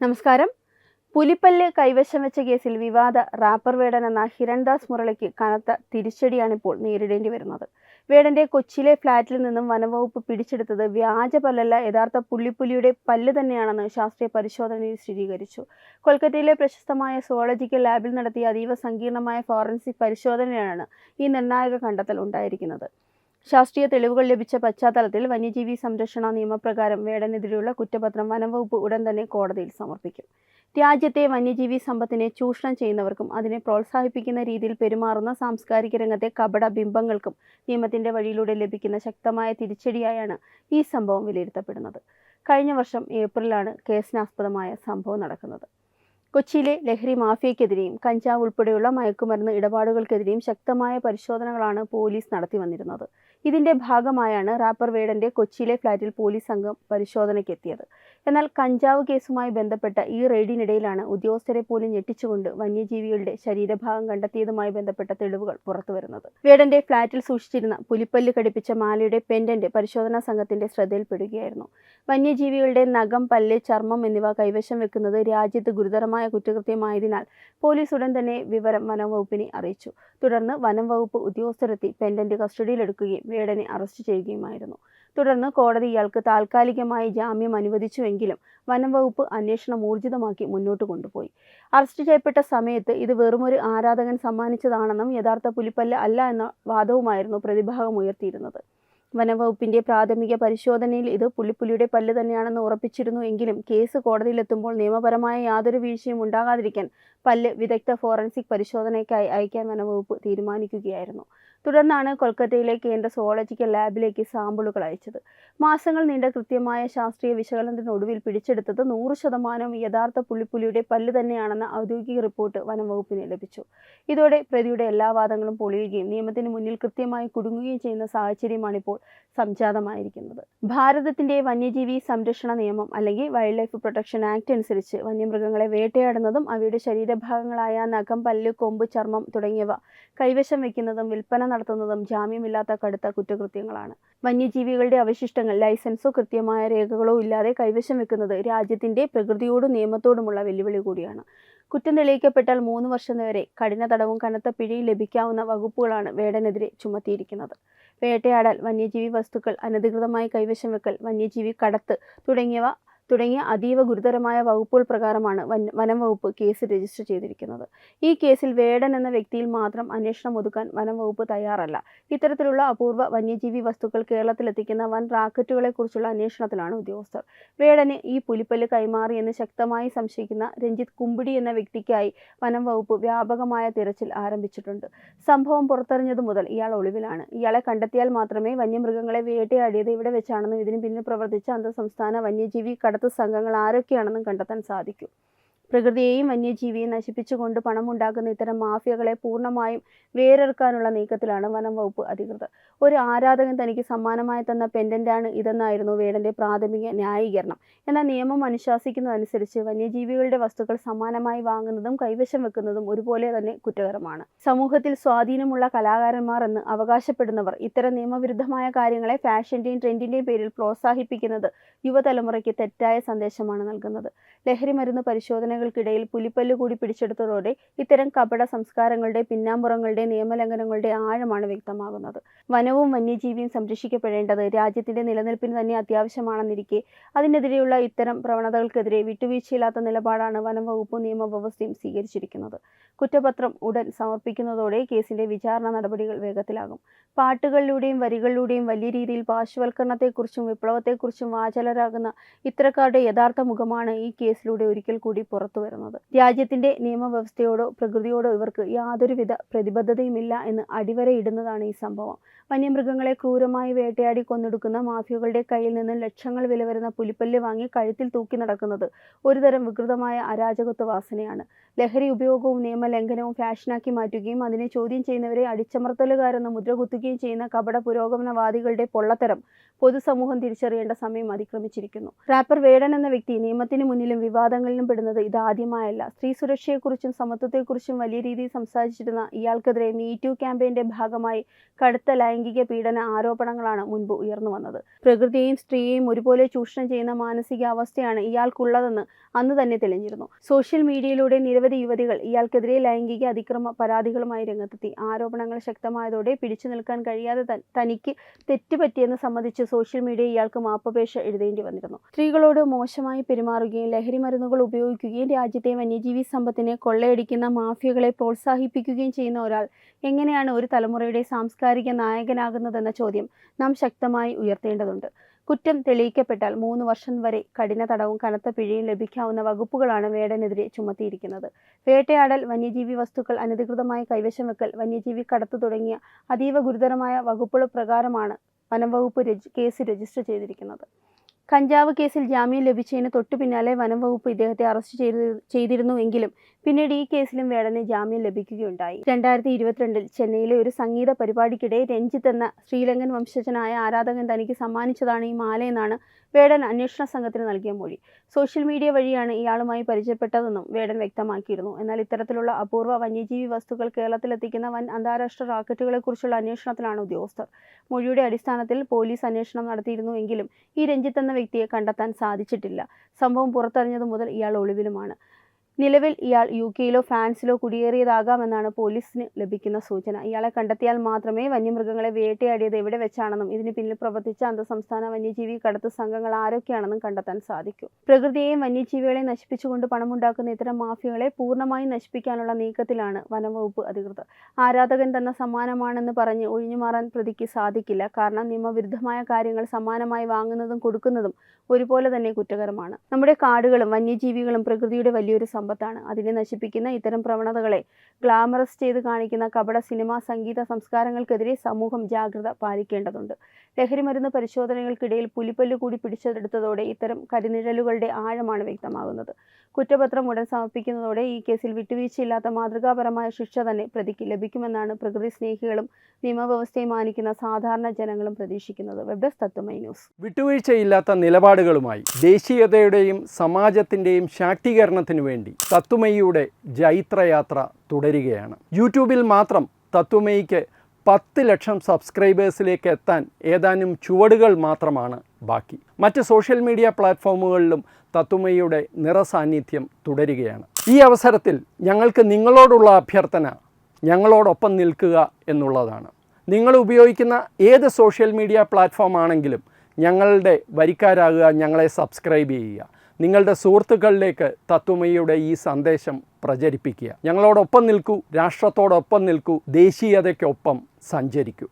നമസ്കാരം. പുലിപ്പല്ല് കൈവശം വെച്ച കേസിൽ വിവാദ റാപ്പർ വേടൻ എന്ന ഹിരൺദാസ് മുരളിക്ക് കനത്ത തിരിച്ചടിയാണിപ്പോൾ നേരിടേണ്ടി വരുന്നത്. വേടന്റെ കൊച്ചിയിലെ ഫ്ളാറ്റിൽ നിന്നും വനംവകുപ്പ് പിടിച്ചെടുത്തത് വ്യാജ പല്ലല്ല, യഥാർത്ഥ പുള്ളിപ്പുലിയുടെ പല്ല് തന്നെയാണെന്ന് ശാസ്ത്രീയ പരിശോധനയിൽ സ്ഥിരീകരിച്ചു. കൊൽക്കത്തയിലെ പ്രശസ്തമായ സുവോളജിക്കൽ ലാബിൽ നടത്തിയ അതീവ സങ്കീർണമായ ഫോറൻസിക് പരിശോധനയാണ് ഈ നിർണായക കണ്ടെത്തൽ ഉണ്ടായിരിക്കുന്നത്. ശാസ്ത്രീയ തെളിവുകൾ ലഭിച്ച പശ്ചാത്തലത്തിൽ വന്യജീവി സംരക്ഷണ നിയമപ്രകാരം വേടനെതിരെയുള്ള കുറ്റപത്രം വനംവകുപ്പ് ഉടൻ തന്നെ കോടതിയിൽ സമർപ്പിക്കും. രാജ്യത്തെ വന്യജീവി സമ്പത്തിനെ ചൂഷണം ചെയ്യുന്നവർക്കും അതിനെ പ്രോത്സാഹിപ്പിക്കുന്ന രീതിയിൽ പെരുമാറുന്ന സാംസ്കാരിക രംഗത്തെ കപട ബിംബങ്ങൾക്കും നിയമത്തിന്റെ വഴിയിലൂടെ ലഭിക്കുന്ന ശക്തമായ തിരിച്ചടിയായാണ് ഈ സംഭവം വിലയിരുത്തപ്പെടുന്നത്. കഴിഞ്ഞ വർഷം ഏപ്രിലാണ് കേസിനാസ്പദമായ സംഭവം നടക്കുന്നത്. കൊച്ചിയിലെ ലഹരി മാഫിയയ്ക്കെതിരെയും കഞ്ചാവ് ഉൾപ്പെടെയുള്ള മയക്കുമരുന്ന് ഇടപാടുകൾക്കെതിരെയും ശക്തമായ പരിശോധനകളാണ് പോലീസ് നടത്തി വന്നിരുന്നത്. ഇതിന്റെ ഭാഗമായാണ് റാപ്പർ വേടന്റെ കൊച്ചിയിലെ ഫ്ളാറ്റിൽ പോലീസ് സംഘം പരിശോധനയ്ക്കെത്തിയത്. എന്നാൽ കഞ്ചാവ് കേസുമായി ബന്ധപ്പെട്ട ഈ റെയ്ഡിനിടയിലാണ് ഉദ്യോഗസ്ഥരെ പോലും ഞെട്ടിച്ചുകൊണ്ട് വന്യജീവികളുടെ ശരീരഭാഗം കണ്ടെത്തിയതുമായി ബന്ധപ്പെട്ട തെളിവുകൾ പുറത്തുവരുന്നത്. വേടന്റെ ഫ്ളാറ്റിൽ സൂക്ഷിച്ചിരുന്ന പുലിപ്പല്ല് ഘടിപ്പിച്ച മാലയുടെ പെൻഡന്റ് പരിശോധനാ സംഘത്തിന്റെ ശ്രദ്ധയിൽപ്പെടുകയായിരുന്നു. വന്യജീവികളുടെ നഖം, പല്ല്, ചർമ്മം എന്നിവ കൈവശം വെക്കുന്നത് രാജ്യത്ത് ഗുരുതരമായ കുറ്റകൃത്യമായതിനാൽ പോലീസ് ഉടൻ തന്നെ വിവരം വനംവകുപ്പിനെ അറിയിച്ചു. തുടർന്ന് വനംവകുപ്പ് ഉദ്യോഗസ്ഥരെത്തി പെൻഡന്റ് കസ്റ്റഡിയിലെടുക്കുകയും വേടനെ അറസ്റ്റ് ചെയ്യുകയുമായിരുന്നു. തുടർന്ന് കോടതി ഇയാൾക്ക് താൽക്കാലികമായി ജാമ്യം അനുവദിച്ചുവെങ്കിലും വനംവകുപ്പ് അന്വേഷണം ഊർജിതമാക്കി മുന്നോട്ട് കൊണ്ടുപോയി. അറസ്റ്റ് ചെയ്യപ്പെട്ട സമയത്ത് ഇത് വെറുമൊരു ആരാധകൻ സമ്മാനിച്ചതാണെന്നും യഥാർത്ഥ പുലിപ്പല്ല് അല്ല എന്ന വാദവുമായിരുന്നു പ്രതിഭാഗം ഉയർത്തിയിരുന്നത്. വനംവകുപ്പിന്റെ പ്രാഥമിക പരിശോധനയിൽ ഇത് പുള്ളിപ്പുലിയുടെ പല്ല് തന്നെയാണെന്ന് ഉറപ്പിച്ചിരുന്നു എങ്കിലും കേസ് കോടതിയിലെത്തുമ്പോൾ നിയമപരമായ യാതൊരു വീഴ്ചയും ഉണ്ടാകാതിരിക്കാൻ പല്ല് വിദഗ്ധ ഫോറൻസിക് പരിശോധനയ്ക്കായി അയക്കാൻ വനംവകുപ്പ് തീരുമാനിക്കുകയായിരുന്നു. തുടർന്നാണ് കൊൽക്കത്തയിലെ കേന്ദ്ര സുവോളജിക്കൽ ലാബിലേക്ക് സാമ്പിളുകൾ അയച്ചത്. മാസങ്ങൾ നീണ്ട കൃത്യമായ ശാസ്ത്രീയ വിശകലനത്തിനൊടുവിൽ പിടിച്ചെടുത്തത് 100% യഥാർത്ഥ പുള്ളിപ്പുലിയുടെ പല്ല് തന്നെയാണെന്ന ഔദ്യോഗിക റിപ്പോർട്ട് വനംവകുപ്പിന് ലഭിച്ചു. ഇതോടെ പ്രതിയുടെ എല്ലാ വാദങ്ങളും പൊളിയുകയും നിയമത്തിന് മുന്നിൽ കൃത്യമായി കുടുങ്ങുകയും ചെയ്യുന്ന സാഹചര്യമാണിപ്പോൾ സംജാതമായിരിക്കുന്നത്. ഭാരതത്തിന്റെ വന്യജീവി സംരക്ഷണ നിയമം അല്ലെങ്കിൽ വൈൽഡ് ലൈഫ് പ്രൊട്ടക്ഷൻ ആക്ട് അനുസരിച്ച് വന്യമൃഗങ്ങളെ വേട്ടയാടുന്നതും അവയുടെ ശരീരഭാഗങ്ങളായ നഖം, പല്ല്, കൊമ്പ്, ചർമ്മം തുടങ്ങിയവ കൈവശം വയ്ക്കുന്നതും വിൽപ്പന നടത്തുന്നതും ജാമ്യമില്ലാത്ത കടുത്ത കുറ്റകൃത്യങ്ങളാണ്. വന്യജീവികളുടെ അവശിഷ്ടങ്ങൾ ലൈസൻസോ കൃത്യമായ രേഖകളോ ഇല്ലാതെ കൈവശം വെക്കുന്നത് രാജ്യത്തിന്റെ പ്രകൃതിയോടും നിയമത്തോടുമുള്ള വെല്ലുവിളി കൂടിയാണ്. കുറ്റം തെളിയിക്കപ്പെട്ടാൽ 3 വർഷം വരെ കഠിന തടവും കനത്ത പിഴയും ലഭിക്കാവുന്ന വകുപ്പുകളാണ് വേടനെതിരെ ചുമത്തിയിരിക്കുന്നത്. വേട്ടയാടൽ, വന്യജീവി വസ്തുക്കൾ അനധികൃതമായി കൈവശം വെക്കൽ, വന്യജീവി കടത്ത് തുടങ്ങിയ അതീവ ഗുരുതരമായ വകുപ്പുകൾ പ്രകാരമാണ് വനംവകുപ്പ് കേസ് രജിസ്റ്റർ ചെയ്തിരിക്കുന്നത്. ഈ കേസിൽ വേടൻ എന്ന വ്യക്തിയിൽ മാത്രം അന്വേഷണം ഒതുക്കാൻ വനംവകുപ്പ് തയ്യാറല്ല. ഇത്തരത്തിലുള്ള അപൂർവ വന്യജീവി വസ്തുക്കൾ കേരളത്തിലെത്തിക്കുന്ന വൻ റാക്കറ്റുകളെക്കുറിച്ചുള്ള അന്വേഷണത്തിലാണ് ഉദ്യോഗസ്ഥർ. വേടന് ഈ പുലിപ്പല്ല് കൈമാറിയെന്ന് ശക്തമായി സംശയിക്കുന്ന രഞ്ജിത്ത് കുമ്പിടി എന്ന വ്യക്തിക്കായി വനംവകുപ്പ് വ്യാപകമായ തിരച്ചിൽ ആരംഭിച്ചിട്ടുണ്ട്. സംഭവം പുറത്തറിഞ്ഞതു മുതൽ ഇയാൾ ഒളിവിലാണ്. ഇയാളെ കണ്ടെത്തിയാൽ മാത്രമേ വന്യമൃഗങ്ങളെ വേട്ടയാടിയത് ഇവിടെ വെച്ചാണെന്നും ഇതിന് പിന്നിൽ പ്രവർത്തിച്ച അന്തർസംസ്ഥാന വന്യജീവി കടത്ത് സംഘങ്ങൾ ആരൊക്കെയാണെന്നും കണ്ടെത്താൻ സാധിക്കും. പ്രകൃതിയെയും വന്യജീവിയെയും നശിപ്പിച്ചുകൊണ്ട് പണമുണ്ടാക്കുന്ന ഇത്തരം മാഫിയകളെ പൂർണ്ണമായും വേരെറുക്കാനുള്ള നീക്കത്തിലാണ് വനംവകുപ്പ് അധികൃതർ. ഒരു ആരാധകൻ തനിക്ക് സമ്മാനമായി തന്ന പെൻഡന്റാണ് ഇതെന്നായിരുന്നു വേടന്റെ പ്രാഥമിക ന്യായീകരണം. എന്നാൽ നിയമം അനുശാസിക്കുന്നതനുസരിച്ച് വന്യജീവികളുടെ വസ്തുക്കൾ സമ്മാനമായി വാങ്ങുന്നതും കൈവശം വെക്കുന്നതും ഒരുപോലെ തന്നെ കുറ്റകരമാണ്. സമൂഹത്തിൽ സ്വാധീനമുള്ള കലാകാരന്മാർ എന്ന് അവകാശപ്പെടുന്നവർ ഇത്തരം നിയമവിരുദ്ധമായ കാര്യങ്ങളെ ഫാഷന്റെയും ട്രെൻഡിന്റെയും പേരിൽ പ്രോത്സാഹിപ്പിക്കുന്നത് യുവതലമുറയ്ക്ക് തെറ്റായ സന്ദേശമാണ് നൽകുന്നത്. ലഹരിമരുന്ന് പരിശോധനകൾക്കിടയിൽ പുലിപ്പല്ല് കൂടി പിടിച്ചെടുത്തതോടെ ഇത്തരം കപട സംസ്കാരങ്ങളുടെ, പിന്നാമ്പുറങ്ങളുടെ, നിയമലംഘനങ്ങളുടെ ആഴമാണ് വ്യക്തമാകുന്നത്. വനവും വന്യജീവിയും സംരക്ഷിക്കപ്പെടേണ്ടത് രാജ്യത്തിന്റെ നിലനിൽപ്പിന് തന്നെ അത്യാവശ്യമാണെന്നിരിക്കെ അതിനെതിരെയുള്ള ഇത്തരം പ്രവണതകൾക്കെതിരെ വിട്ടുവീഴ്ചയില്ലാത്ത നിലപാടാണ് വനംവകുപ്പും നിയമവ്യവസ്ഥയും സ്വീകരിച്ചിരിക്കുന്നത്. കുറ്റപത്രം ഉടൻ സമർപ്പിക്കുന്നതോടെ കേസിന്റെ വിചാരണ നടപടികൾ വേഗത്തിലാകും. പാട്ടുകളിലൂടെയും വരികളിലൂടെയും വലിയ രീതിയിൽ പാർശ്വവൽക്കരണത്തെക്കുറിച്ചും വിപ്ലവത്തെക്കുറിച്ചും വാചാലരാകുന്ന ഇത്തരക്കാരുടെ യഥാർത്ഥ മുഖമാണ് ഈ കേസിലൂടെ ഒരിക്കൽ കൂടി പുറത്തുവരുന്നത്. രാജ്യത്തിന്റെ നിയമവ്യവസ്ഥയോടോ പ്രകൃതിയോടോ ഇവർക്ക് യാതൊരുവിധ പ്രതിബദ്ധതയുമില്ല എന്ന് അടിവരയിടുന്നതാണ് ഈ സംഭവം. വന്യമൃഗങ്ങളെ ക്രൂരമായി വേട്ടയാടി കൊന്നൊടുക്കുന്ന മാഫിയകളുടെ കയ്യിൽ നിന്ന് ലക്ഷങ്ങൾ വില വരുന്ന പുലിപ്പല്ല് വാങ്ങി കഴുത്തിൽ തൂക്കി നടക്കുന്നത് ഒരുതരം വികൃതമായ അരാജകത്വ വാസനയാണ്. ലഹരി ഉപയോഗവും നിയമലംഘനവും ഫാഷനാക്കി മാറ്റുകയും അതിനെ ചോദ്യം ചെയ്യുന്നവരെ അടിച്ചമർത്തലുകാരെന്ന് മുദ്രകുത്തുകയും ചെയ്യുന്ന കപട പുരോഗമനവാദികളുടെ പൊള്ളത്തരം പൊതുസമൂഹം തിരിച്ചറിയേണ്ട സമയം അതിക്രമിച്ചിരിക്കുന്നു. റാപ്പർ വേടൻ എന്ന വ്യക്തി നിയമത്തിന് മുന്നിലും വിവാദങ്ങളിലും പെടുന്നത് ഇതാദ്യമായല്ല. സ്ത്രീ സുരക്ഷയെക്കുറിച്ചും സമത്വത്തെക്കുറിച്ചും വലിയ രീതിയിൽ സംസാരിച്ചിരുന്ന ഇയാൾക്കെതിരെ മീ ടു ക്യാമ്പയിന്റെ ഭാഗമായി കടുത്ത ലൈംഗിക പീഡന ആരോപണങ്ങളാണ് മുൻപ് ഉയർന്നു വന്നത്. പ്രകൃതിയെയും സ്ത്രീയെയും ഒരുപോലെ ചൂഷണം ചെയ്യുന്ന മാനസികാവസ്ഥയാണ് ഇയാൾക്കുള്ളതെന്ന് അന്ന് തന്നെ തെളിഞ്ഞിരുന്നു. സോഷ്യൽ മീഡിയയിലൂടെ നിരവധി യുവതികൾ ഇയാൾക്കെതിരെ ലൈംഗിക അതിക്രമ പരാതികളുമായി രംഗത്തെത്തി. ആരോപണങ്ങൾ ശക്തമായതോടെ പിടിച്ചു നിൽക്കാൻ കഴിയാതെ തനിക്ക് തെറ്റുപറ്റിയെന്ന് സമ്മതിച്ച് സോഷ്യൽ മീഡിയ ഇയാൾക്ക് മാപ്പപേക്ഷ എഴുതേണ്ടി വന്നിരുന്നു. സ്ത്രീകളോട് മോശമായി പെരുമാറുകയും ലഹരി മരുന്നുകൾ ഉപയോഗിക്കുകയും രാജ്യത്തെ വന്യജീവി സമ്പത്തിനെ കൊള്ളയടിക്കുന്ന മാഫിയകളെ പ്രോത്സാഹിപ്പിക്കുകയും ചെയ്യുന്ന ഒരാൾ എങ്ങനെയാണ് ഒരു തലമുറയുടെ സാംസ്കാരിക നായകനാകുന്നതെന്ന ചോദ്യം നാം ശക്തമായി ഉയർത്തേണ്ടതുണ്ട്. കുറ്റം തെളിയിക്കപ്പെട്ടാൽ 3 വർഷം വരെ കഠിന തടവും കനത്ത പിഴയും ലഭിക്കാവുന്ന വകുപ്പുകളാണ് വേടനെതിരെ ചുമത്തിയിരിക്കുന്നത്. വേട്ടയാടൽ, വന്യജീവി വസ്തുക്കൾ അനധികൃതമായി കൈവശം വെക്കൽ, വന്യജീവി കടത്ത് തുടങ്ങിയ അതീവ ഗുരുതരമായ വകുപ്പുകൾ പ്രകാരമാണ് വനംവകുപ്പ് കേസ് രജിസ്റ്റർ ചെയ്തിരിക്കുന്നത്. കഞ്ചാവ് കേസിൽ ജാമ്യം ലഭിച്ചതിന് തൊട്ടു പിന്നാലെ വനംവകുപ്പ് ഇദ്ദേഹത്തെ അറസ്റ്റ് ചെയ്തിരുന്നുവെങ്കിലും പിന്നീട് ഈ കേസിലും വേടന് ജാമ്യം ലഭിക്കുകയുണ്ടായി. 2022 ചെന്നൈയിലെ ഒരു സംഗീത പരിപാടിക്കിടെ രഞ്ജിത്ത് എന്ന ശ്രീലങ്കൻ വംശജനായ ആരാധകൻ തനിക്ക് സമ്മാനിച്ചതാണ് ഈ മാലയെന്നാണ് വേടൻ അന്വേഷണ സംഘത്തിന് നൽകിയ മൊഴി. സോഷ്യൽ മീഡിയ വഴിയാണ് ഇയാളുമായി പരിചയപ്പെട്ടതെന്നും വേടൻ വ്യക്തമാക്കിയിരുന്നു. എന്നാൽ ഇത്തരത്തിലുള്ള അപൂർവ വന്യജീവി വസ്തുക്കൾ കേരളത്തിലെത്തിക്കുന്ന വൻ അന്താരാഷ്ട്ര റാക്കറ്റുകളെക്കുറിച്ചുള്ള അന്വേഷണത്തിലാണ് ഉദ്യോഗസ്ഥർ. മൊഴിയുടെ അടിസ്ഥാനത്തിൽ പോലീസ് അന്വേഷണം നടത്തിയിരുന്നുവെങ്കിലും ഈ രഞ്ജിത്ത് എന്ന വ്യക്തിയെ കണ്ടെത്താൻ സാധിച്ചിട്ടില്ല. സംഭവം പുറത്തറിഞ്ഞതു മുതൽ ഇയാൾ ഒളിവിലുമാണ്. നിലവിൽ ഇയാൾ UK-യിലോ ഫ്രാൻസിലോ കുടിയേറിയതാകാമെന്നാണ് പോലീസിന് ലഭിക്കുന്ന സൂചന. ഇയാളെ കണ്ടെത്തിയാൽ മാത്രമേ വന്യമൃഗങ്ങളെ വേട്ടയാടിയത് എവിടെ വെച്ചാണെന്നും ഇതിന് പിന്നിൽ പ്രവർത്തിച്ച അന്തർസംസ്ഥാന വന്യജീവി കടത്ത് സംഘങ്ങൾ ആരൊക്കെയാണെന്നും കണ്ടെത്താൻ സാധിക്കും. പ്രകൃതിയെയും വന്യജീവികളെയും നശിപ്പിച്ചുകൊണ്ട് പണമുണ്ടാക്കുന്ന ഇത്തരം മാഫിയകളെ പൂർണ്ണമായും നശിപ്പിക്കാനുള്ള നീക്കത്തിലാണ് വനംവകുപ്പ് അധികൃതർ. ആരാധകൻ തന്ന സമ്മാനമാണെന്ന് പറഞ്ഞ് ഒഴിഞ്ഞുമാറാൻ പ്രതിക്ക് സാധിക്കില്ല. കാരണം നിയമവിരുദ്ധമായ കാര്യങ്ങൾ സമ്മാനമായി വാങ്ങുന്നതും കൊടുക്കുന്നതും ഒരുപോലെ തന്നെ കുറ്റകരമാണ്. നമ്മുടെ കാടുകളും വന്യജീവികളും പ്രകൃതിയുടെ വലിയൊരു സമ്പത്താണ്. അതിനെ നശിപ്പിക്കുന്ന ഇത്തരം പ്രവണതകളെ ഗ്ലാമറസ് ചെയ്ത് കാണിക്കുന്ന കപട സിനിമ, സംഗീത സംസ്കാരങ്ങൾക്കെതിരെ സമൂഹം ജാഗ്രത പാലിക്കേണ്ടതുണ്ട്. ലഹരിമരുന്ന് പരിശോധനകൾക്കിടയിൽ പുലിപ്പല്ല് കൂടി പിടിച്ചെടുത്തതോടെ ഇത്തരം കരിനിഴലുകളുടെ ആഴമാണ് വ്യക്തമാകുന്നത്. കുറ്റപത്രം ഉടൻ സമർപ്പിക്കുന്നതോടെ ഈ കേസിൽ വിട്ടുവീഴ്ചയില്ലാത്ത മാതൃകാപരമായ ശിക്ഷ തന്നെ പ്രതിക്ക് ലഭിക്കുമെന്നാണ് പ്രകൃതി സ്നേഹികളും നിയമവ്യവസ്ഥയെ മാനിക്കുന്ന സാധാരണ ജനങ്ങളും പ്രതീക്ഷിക്കുന്നത്. വെബ് ഡെസ്ക് തത്വമൈ ന്യൂസ്. വിട്ടുവീഴ്ചയില്ലാത്ത നിലപാടുകളുമായി ദേശീയതയുടെയും സമാജത്തിൻ്റെയും ശാക്തീകരണത്തിനു വേണ്ടി തത്വമയിയുടെ ജൈത്രയാത്ര തുടരുകയാണ്. യൂട്യൂബിൽ മാത്രം തത്വമയിക്ക് 10 ലക്ഷം സബ്സ്ക്രൈബേഴ്സിലേക്ക് എത്താൻ ഏതാനും ചുവടുകൾ മാത്രമാണ് ബാക്കി. മറ്റ് സോഷ്യൽ മീഡിയ പ്ലാറ്റ്ഫോമുകളിലും തത്വമയിയുടെ നിറസാന്നിധ്യം തുടരുകയാണ്. ഈ അവസരത്തിൽ ഞങ്ങൾക്ക് നിങ്ങളോടുള്ള അഭ്യർത്ഥന ഞങ്ങളോടൊപ്പം നിൽക്കുക എന്നുള്ളതാണ്. നിങ്ങൾ ഉപയോഗിക്കുന്ന ഏത് സോഷ്യൽ മീഡിയ പ്ലാറ്റ്ഫോം ആണെങ്കിലും ഞങ്ങളുടെ വരിക്കാരാകുക, ഞങ്ങളെ സബ്സ്ക്രൈബ് ചെയ്യുക. നിങ്ങളുടെ സുഹൃത്തുക്കളിലേക്ക് തത്വമയിയുടെ ഈ സന്ദേശം പ്രചരിപ്പിക്കുക. ഞങ്ങളോടൊപ്പം നിൽക്കൂ, രാഷ്ട്രത്തോടൊപ്പം നിൽക്കൂ, ദേശീയതയ്ക്കൊപ്പം സഞ്ചരിക്കൂ.